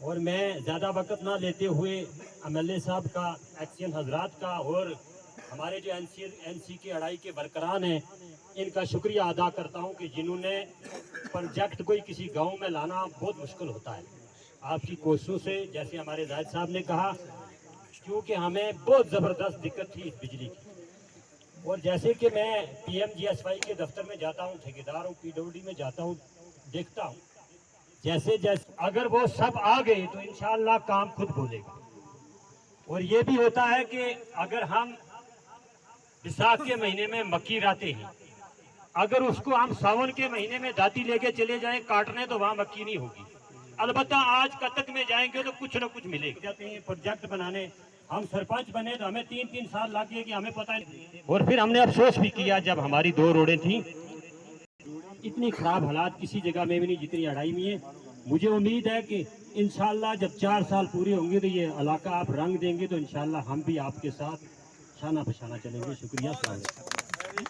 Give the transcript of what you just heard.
اور میں زیادہ وقت نہ لیتے ہوئے MLA صاحب کا، ایکسین حضرات کا اور ہمارے جو این سی کے اڑائی کے برکران ہیں ان کا شکریہ ادا کرتا ہوں کہ جنہوں نے پروجیکٹ کوئی کسی گاؤں میں لانا بہت مشکل ہوتا ہے، آپ کی کوششوں سے، جیسے ہمارے زاہد صاحب نے کہا، کیونکہ ہمیں بہت زبردست دقت تھی اس بجلی کی. اور جیسے کہ میں PMGSY کے دفتر میں جاتا ہوں، ٹھیکیدار ہوں، PWD میں جاتا ہوں، دیکھتا ہوں جیسے اگر وہ سب آ گئے تو انشاءاللہ کام خود بولے گا. اور یہ بھی ہوتا ہے کہ اگر ہم بیساکھ کے مہینے میں مکی راتے ہیں، اگر اس کو ہم ساون کے مہینے میں داتی لے کے چلے جائیں کاٹنے تو وہاں مکی نہیں ہوگی. البتہ آج کتک میں جائیں گے تو کچھ نہ کچھ ملے گا. جاتے ہیں پروجیکٹ بنانے، ہم سرپنچ بنے تو ہمیں 3 سال لگ گئے کہ ہمیں پتہ نہیں. اور پھر ہم نے افسوس بھی کیا جب ہماری 2 روڈیں تھیں، اتنی خراب حالات کسی جگہ میں بھی نہیں جتنی اڑائی میں ہے. مجھے امید ہے کہ انشاءاللہ جب 4 سال پورے ہوں گے تو یہ علاقہ آپ رنگ دیں گے تو انشاءاللہ ہم بھی آپ کے ساتھ شانہ بشانہ چلیں گے. شکریہ. السلام علیکم.